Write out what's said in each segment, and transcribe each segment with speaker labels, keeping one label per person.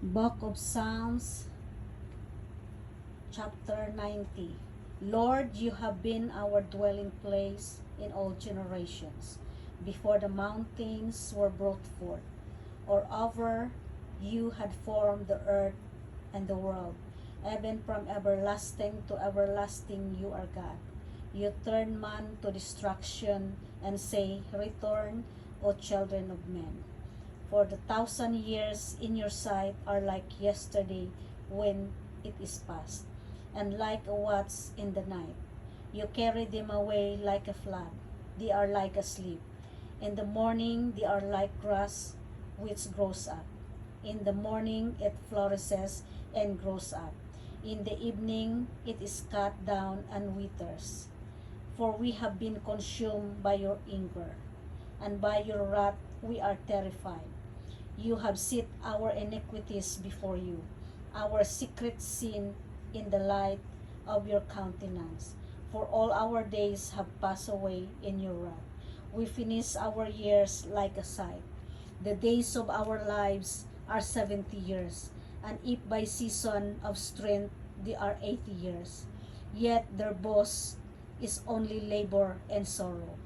Speaker 1: Book of Psalms, chapter 90. Lord, you have been our dwelling place in all generations. Before the mountains were brought forth, or ever you had formed the earth and the world. Even from everlasting to everlasting you are God. You turn man to destruction and say, Return, O children of men. For the 1,000 years in your sight are like yesterday when it is past, and like a watch in the night. You carry them away like a flood. They are like asleep. In the morning they are like grass which grows up. In the morning it flourishes and grows up. In the evening it is cut down and withers. For we have been consumed by your anger, and by your wrath we are terrified. You have set our iniquities before you, our secret sin in the light of your countenance. For all our days have passed away in your wrath. We finish our years like a sight. The days of our lives are 70 years, and if by season of strength they are 80 years. Yet their boast is only labor and sorrow,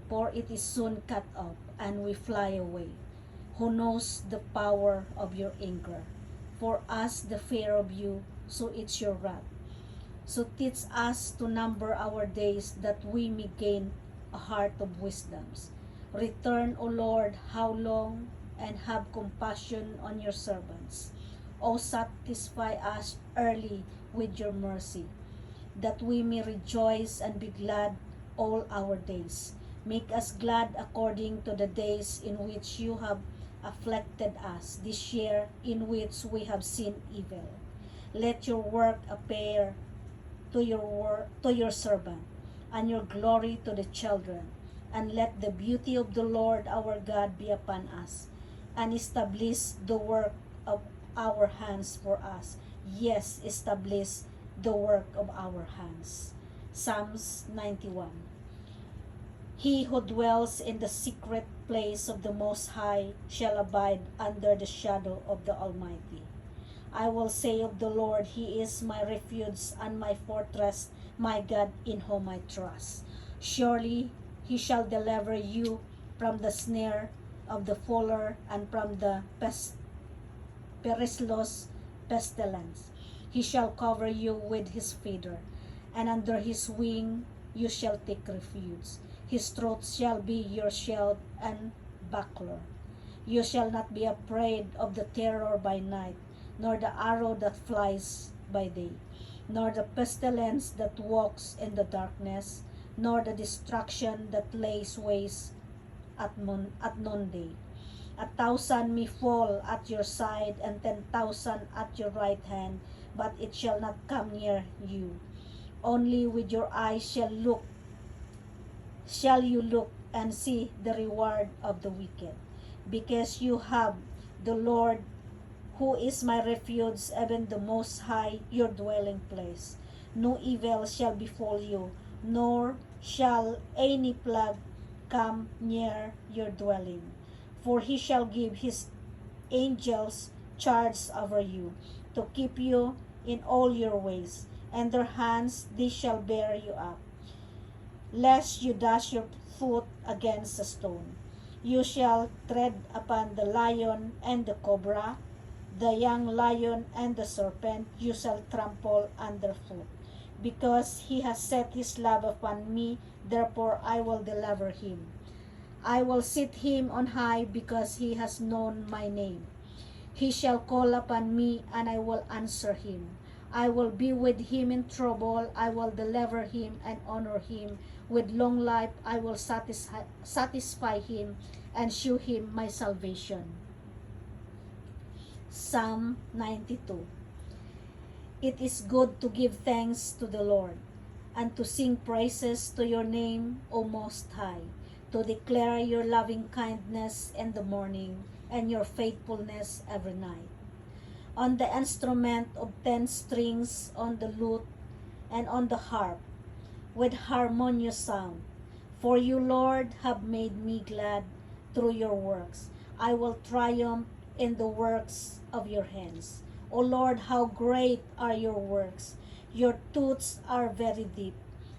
Speaker 1: for it is soon cut off, and we fly away. Who knows the power of your anger? For us the fear of you, so it's your wrath. So teach us to number our days, that we may gain a heart of wisdoms. Return, O Lord, how long, and have compassion on your servants. O satisfy us early with your mercy, that we may rejoice and be glad all our days. Make us glad according to the days in which you have afflicted us, this year in which we have seen evil. Let your work appear to your servant, and your glory to the children. And let the beauty of the Lord our God be upon us, and establish the work of our hands for us. Yes, establish the work of our hands. Psalms 91. He who dwells in the secret place of the Most High shall abide under the shadow of the Almighty. I will say of the Lord, He is my refuge and my fortress, my God in whom I trust. Surely He shall deliver you from the snare of the fowler, and from the perilous pestilence. He shall cover you with His feather, and under His wing you shall take refuge. His truth shall be your shield and buckler. You shall not be afraid of the terror by night, nor the arrow that flies by day, nor the pestilence that walks in the darkness, nor the destruction that lays waste at noonday. 1,000 may fall at your side, and 10,000 at your right hand, but it shall not come near you. Only with your eyes shall you look and see the reward of the wicked. Because you have the Lord, who is my refuge, even the Most High, your dwelling place. No evil shall befall you, nor shall any plague come near your dwelling. For He shall give His angels charge over you, to keep you in all your ways, and their hands they shall bear you up, lest you dash your foot against a stone. You shall tread upon the lion and the cobra, the young lion and the serpent you shall trample underfoot. Because he has set his love upon me, therefore I will deliver him. I will set him on high, because he has known my name. He shall call upon me, and I will answer him. I will be with him in trouble. I will deliver him and honor him. With long life I will satisfy him and shew him my salvation. Psalm 92. It is good to give thanks to the Lord, and to sing praises to your name, O Most High, to declare your loving kindness in the morning, and your faithfulness every night. On the instrument of 10 strings, on the lute, and on the harp, with harmonious sound. For you, Lord, have made me glad through your works. I will triumph in the works of your hands. O Lord, how great are your works! Your truths are very deep.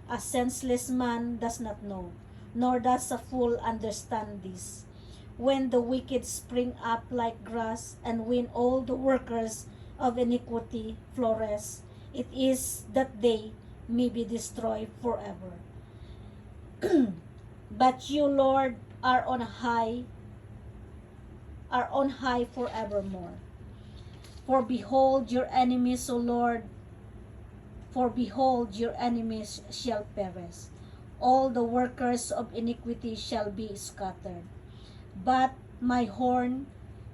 Speaker 1: A senseless man does not know, nor does a fool understand this. When the wicked spring up like grass, and when all the workers of iniquity flourish, it is that they may be destroyed forever. But you, Lord, are on high forevermore. For behold your enemies, O Lord, for behold your enemies shall perish. All the workers of iniquity shall be scattered. But my horn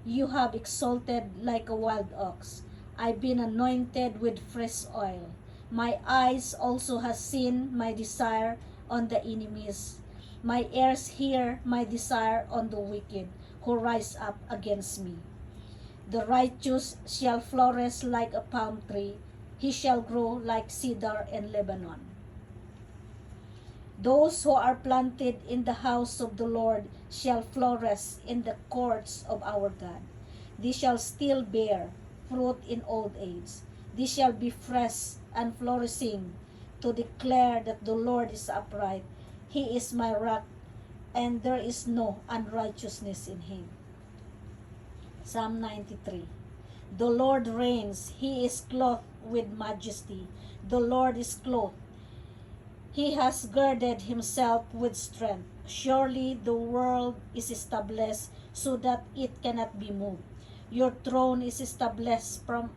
Speaker 1: you have exalted like a wild ox. I've been anointed with fresh oil. My eyes also have seen my desire on the enemies. My ears hear my desire on the wicked who rise up against me. The righteous shall flourish like a palm tree. He shall grow like cedar in Lebanon. Those who are planted in the house of the Lord shall flourish in the courts of our God. They shall still bear fruit in old age. They shall be fresh and flourishing to declare that the Lord is upright. He is my rock, and there is no unrighteousness in him. Psalm 93. The Lord reigns. He is clothed with majesty. The Lord is clothed. He has girded himself with strength. Surely the world is established so that it cannot be moved. Your throne is established from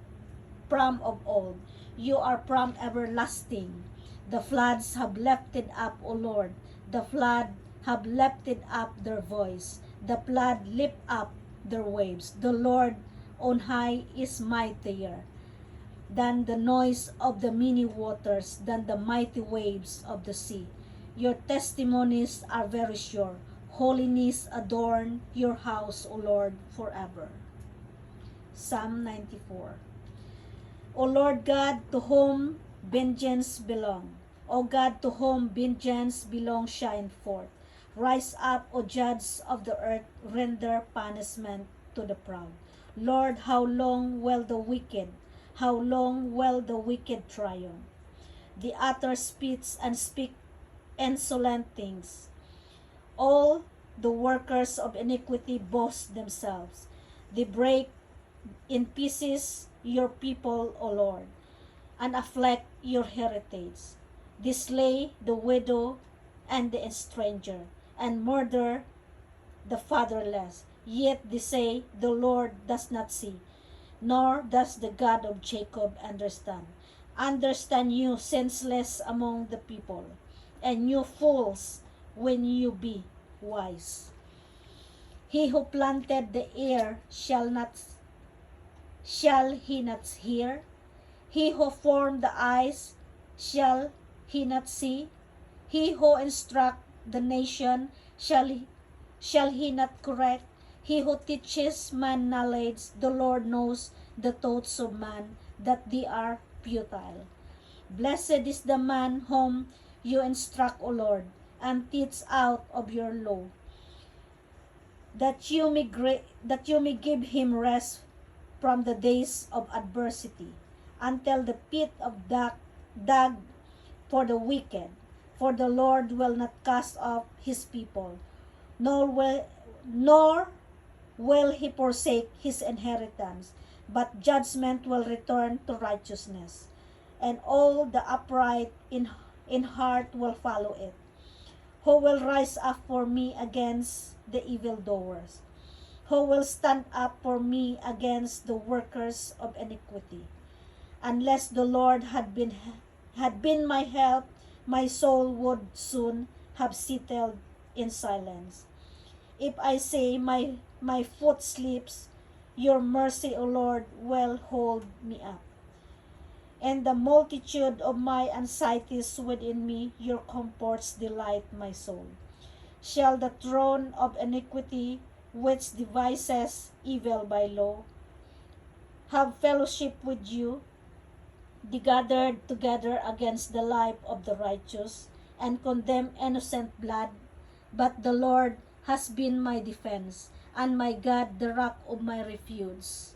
Speaker 1: of old. You are from everlasting. The floods have lifted up, O Lord. The flood have lifted up their voice. The flood lift up their waves. The Lord on high is mightier than the noise of the many waters, than the mighty waves of the sea. Your testimonies are very sure. Holiness adorn your house, O Lord, forever. Psalm 94. O Lord God, to whom vengeance belong, O God, to whom vengeance belong, shine forth. Rise up, O judge of the earth, render punishment to the proud. Lord, how long will the wicked triumph? The utter speech and speak insolent things. All the workers of iniquity boast themselves. They break in pieces your people, O Lord, and afflict your heritage. They slay the widow and the stranger, and murder the fatherless. Yet they say, the Lord does not see, nor does the God of Jacob understand. Understand, you senseless among the people, and you fools, when you be wise. He who planted the ear shall he not hear? He who formed the eyes, shall he not see? He who instruct the nation, shall he not correct? He who teaches man knowledge, the Lord knows the thoughts of man, that they are futile. Blessed is the man whom you instruct, O Lord, and teach out of your law, that you may give him rest from the days of adversity, until the pit of dug for the wicked. For the Lord will not cast off his people, nor will he forsake his inheritance, but judgment will return to righteousness, and all the upright in heart will follow it. Who will rise up for me against the evildoers? Who will stand up for me against the workers of iniquity? Unless the Lord had been my help, my soul would soon have settled in silence. If I say my foot slips, your mercy, O Lord, will hold me up. And the multitude of my anxieties within me, your comforts delight my soul. Shall the throne of iniquity, which devises evil by law, have fellowship with you? They gathered together against the life of the righteous, and condemn innocent blood. But the Lord has been my defense. and my God, the rock of my refuge.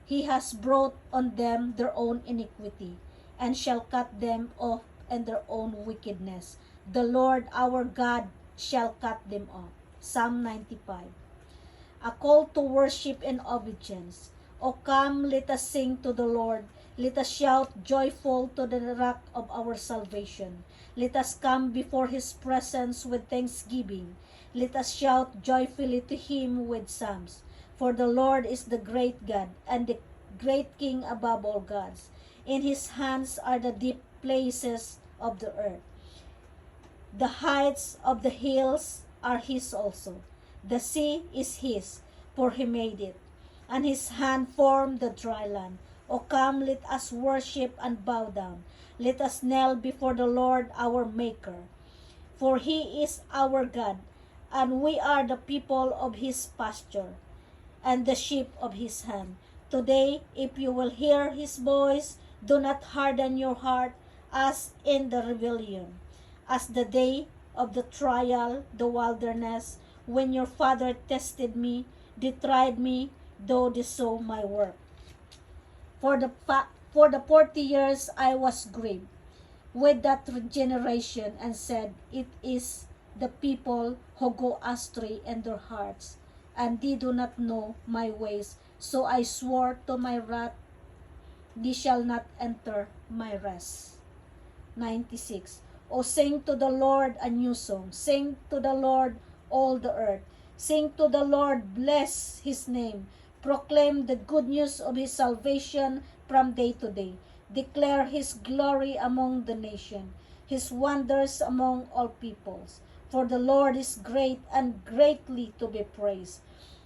Speaker 1: He has brought on them their own iniquity, and shall cut them off in their own wickedness. The Lord our God shall cut them off. Psalm 95. A call to worship and obedience. O come, let us sing to the Lord. Let us shout joyful to the rock of our salvation. Let us come before his presence with thanksgiving. Let us shout joyfully to him with psalms. For the Lord is the great God and the great King above all gods. In his hands are the deep places of the earth. The heights of the hills are his also. The sea is his, for he made it, and his hand formed the dry land. O come, let us worship and bow down. Let us kneel before the Lord our Maker. For he is our God, and we are the people of his pasture, and the sheep of his hand. Today, if you will hear his voice, do not harden your heart as in the rebellion, as the day of the trial, the wilderness, when your father tested me, they tried me, though they saw my work. For the 40 years I was grieved with that generation, and said, it is the people who go astray in their hearts, and they do not know my ways. So I swore to my wrath, they shall not enter my rest. 96. O sing to the Lord a new song. Sing to the Lord all the earth. Sing to the Lord, bless his name. Proclaim the good news of his salvation from day to day. Declare his glory among the nation, his wonders among all peoples. For the Lord is great and greatly to be praised.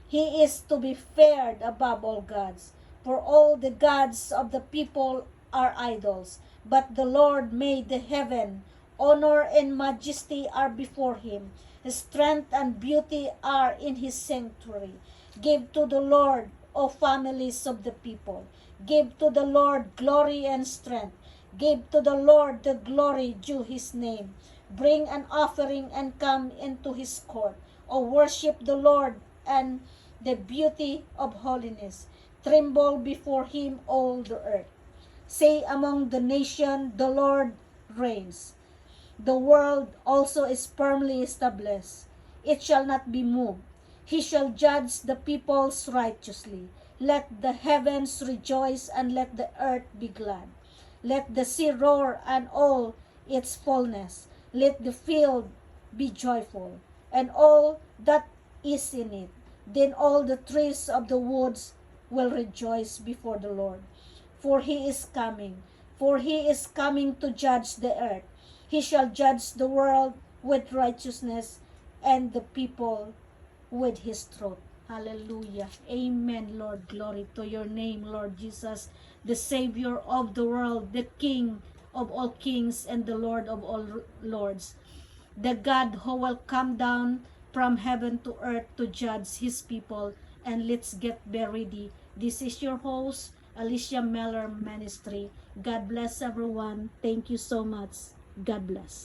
Speaker 1: He is to be feared above all gods. For all the gods of the people are idols, but the Lord made the heaven. Honor and majesty are before him. Strength and beauty are in his sanctuary. Give to the Lord, O families of the people. Give to the Lord glory and strength. Give to the Lord the glory due his name. Bring an offering and come into his court. O worship the Lord and the beauty of holiness. Tremble before him all the earth. Say among the nation, the Lord reigns. The world also is firmly established. It shall not be moved. He shall judge the peoples righteously. Let the heavens rejoice, and let the earth be glad. Let the sea roar and all its fullness. Let the field be joyful, and all that is in it. Then all the trees of the woods will rejoice before the Lord. For he is coming. For he is coming to judge the earth. He shall judge the world with righteousness, and the people with his truth. Hallelujah. Amen, Lord. Glory to your name, Lord Jesus, the Savior of the world, the King of all kings, and the Lord of all lords. The God who will come down from heaven to earth to judge his people. And let's get very ready. This is your host, Alicia Meller Ministry. God bless everyone. Thank you so much. God bless.